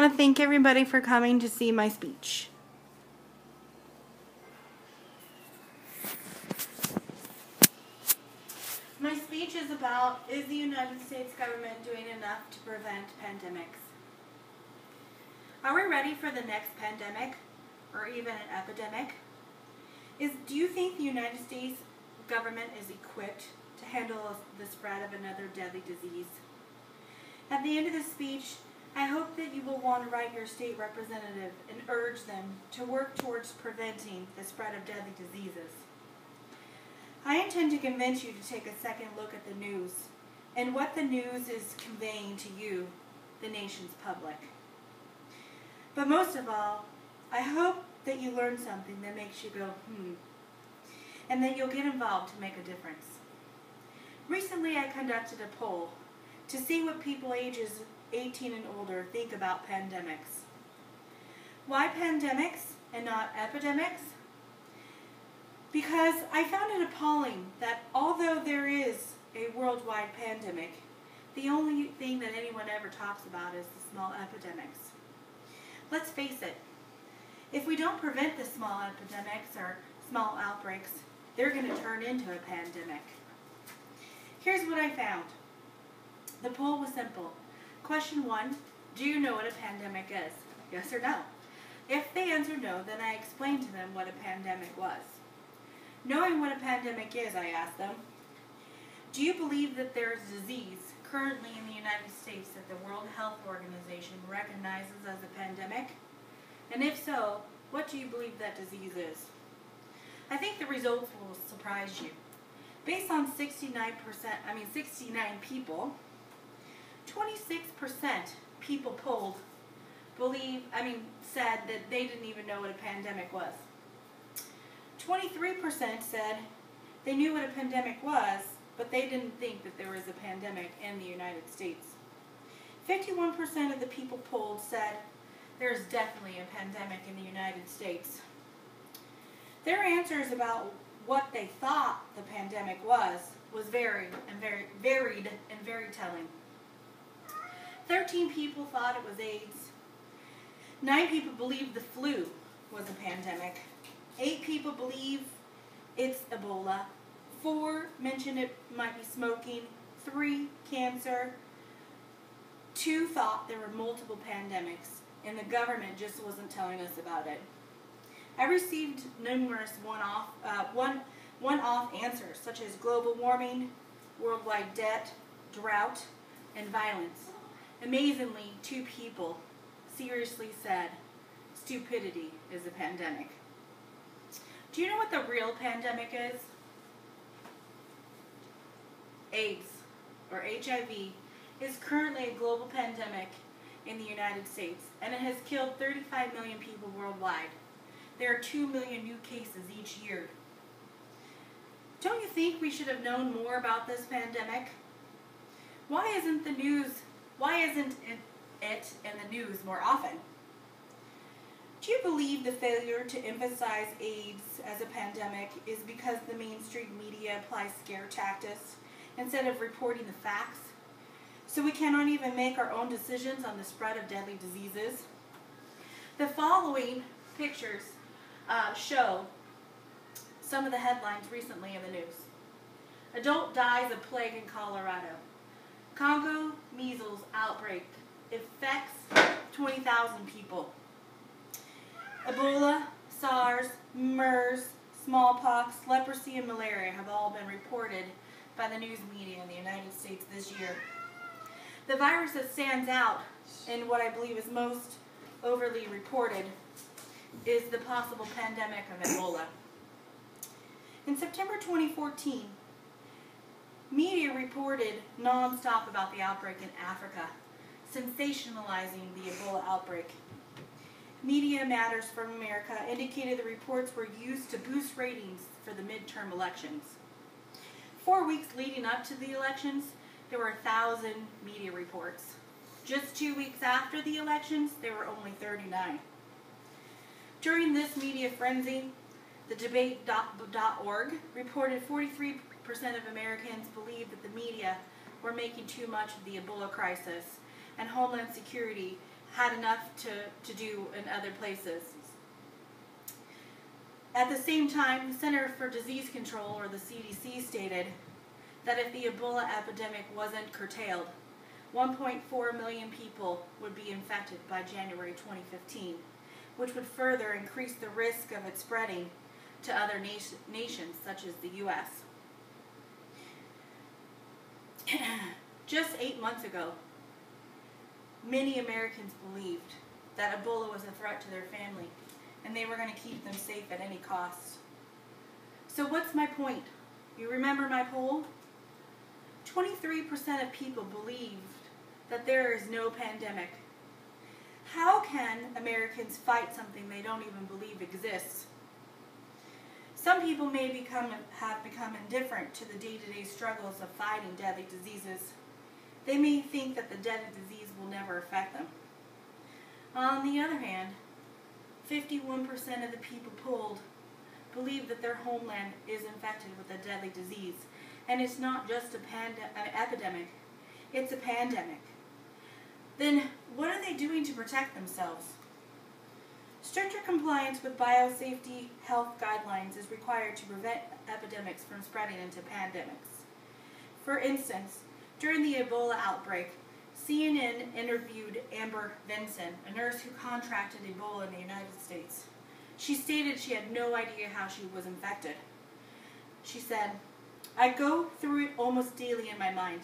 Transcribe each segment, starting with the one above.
want to thank everybody for coming to see my speech. My speech is about, is the United States government doing enough to prevent pandemics? Are we ready for the next pandemic or even an epidemic? Do you think the United States government is equipped to handle the spread of another deadly disease? At the end of the speech, I hope that you will want to write your state representative and urge them to work towards preventing the spread of deadly diseases. I intend to convince you to take a second look at the news and what the news is conveying to you, the nation's public. But most of all, I hope that you learn something that makes you go, and that you'll get involved to make a difference. Recently, I conducted a poll to see what people ages 18 and older think about pandemics. Why pandemics and not epidemics? Because I found it appalling that although there is a worldwide pandemic, the only thing that anyone ever talks about is the small epidemics. Let's face it, if we don't prevent the small epidemics or small outbreaks, they're going to turn into a pandemic. Here's what I found. The poll was simple. Question 1, do you know what a pandemic is? Yes or no? If they answered no, then I explained to them what a pandemic was. Knowing what a pandemic is, I asked them, do you believe that there is a disease currently in the United States that the World Health Organization recognizes as a pandemic? And if so, what do you believe that disease is? I think the results will surprise you. Based on 69 people, 26% people polled said that they didn't even know what a pandemic was. 23% said they knew what a pandemic was, but they didn't think that there was a pandemic in the United States. 51% of the people polled said there's definitely a pandemic in the United States. Their answers about what they thought the pandemic was varied and very telling. 13 people thought it was AIDS. 9 people believed the flu was a pandemic. 8 people believe it's Ebola. 4 mentioned it might be smoking. 3, cancer. 2 thought there were multiple pandemics, and the government just wasn't telling us about it. I received numerous one-off answers, such as global warming, worldwide debt, drought, and violence. Amazingly, 2 people seriously said stupidity is a pandemic. Do you know what the real pandemic is? AIDS, or HIV, is currently a global pandemic in the United States, and it has killed 35 million people worldwide. There are 2 million new cases each year. Don't you think we should have known more about this pandemic? Why isn't it in the news more often? Do you believe the failure to emphasize AIDS as a pandemic is because the mainstream media applies scare tactics instead of reporting the facts? So we cannot even make our own decisions on the spread of deadly diseases? The following pictures show some of the headlines recently in the news. Adult dies of plague in Colorado. Congo measles outbreak affects 20,000 people. Ebola, SARS, MERS, smallpox, leprosy, and malaria have all been reported by the news media in the United States this year. The virus that stands out in what I believe is most overly reported is the possible pandemic of Ebola. In September 2014, media reported non-stop about the outbreak in Africa, sensationalizing the Ebola outbreak. Media Matters from America indicated the reports were used to boost ratings for the midterm elections. 4 weeks leading up to the elections, there were 1,000 media reports. Just 2 weeks after the elections, there were only 39. During this media frenzy, the debate.org reported 43% of Americans believed that the media were making too much of the Ebola crisis, and Homeland Security had enough to do in other places. At the same time, the Center for Disease Control, or the CDC, stated that if the Ebola epidemic wasn't curtailed, 1.4 million people would be infected by January 2015, which would further increase the risk of it spreading to other nations, such as the U.S. Just 8 months ago, many Americans believed that Ebola was a threat to their family, and they were going to keep them safe at any cost. So what's my point? You remember my poll? 23% of people believed that there is no pandemic. How can Americans fight something they don't even believe exists? Some people may have become indifferent to the day-to-day struggles of fighting deadly diseases. They may think that the deadly disease will never affect them. On the other hand, 51% of the people polled believe that their homeland is infected with a deadly disease. And it's not just an epidemic, it's a pandemic. Then what are they doing to protect themselves? Stricter compliance with biosafety health guidelines is required to prevent epidemics from spreading into pandemics. For instance, during the Ebola outbreak, CNN interviewed Amber Vinson, a nurse who contracted Ebola in the United States. She stated she had no idea how she was infected. She said, "I go through it almost daily in my mind.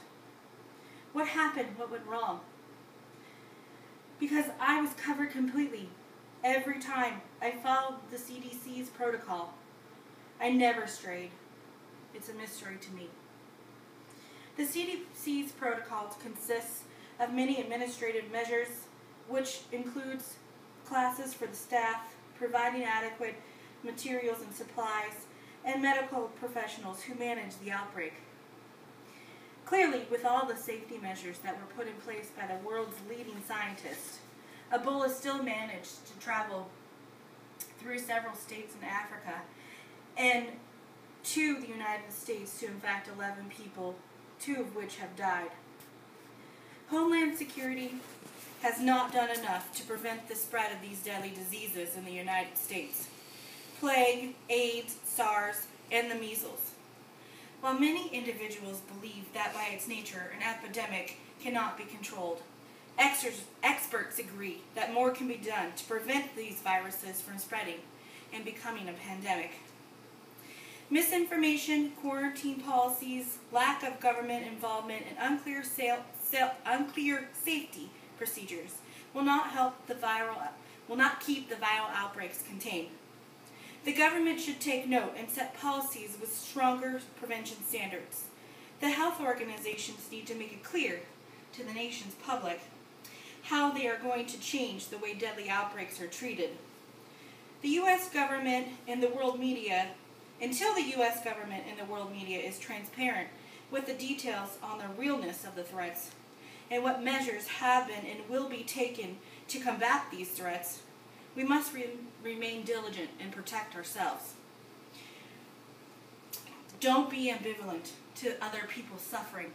What happened? What went wrong? Because I was covered completely. Every time I followed the CDC's protocol. I never strayed. It's a mystery to me." The CDC's protocol consists of many administrative measures, which includes classes for the staff, providing adequate materials and supplies, and medical professionals who manage the outbreak. Clearly, with all the safety measures that were put in place by the world's leading scientists, Ebola still managed to travel through several states in Africa and to the United States to infect 11 people, 2 of which have died. Homeland Security has not done enough to prevent the spread of these deadly diseases in the United States: plague, AIDS, SARS, and the measles. While many individuals believe that by its nature an epidemic cannot be controlled, experts agree that more can be done to prevent these viruses from spreading and becoming a pandemic. Misinformation, quarantine policies, lack of government involvement, and unclear safety procedures will not keep the viral outbreaks contained. The government should take note and set policies with stronger prevention standards. The health organizations need to make it clear to the nation's public how they are going to change the way deadly outbreaks are treated. The U.S. government and the world media, until the U.S. government and the world media is transparent with the details on the realness of the threats and what measures have been and will be taken to combat these threats, we must remain diligent and protect ourselves. Don't be ambivalent to other people's suffering.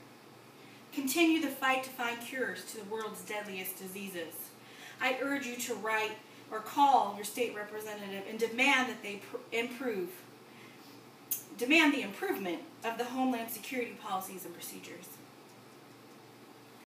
Continue the fight to find cures to the world's deadliest diseases. I urge you to write or call your state representative and demand that they demand the improvement of the Homeland Security policies and procedures.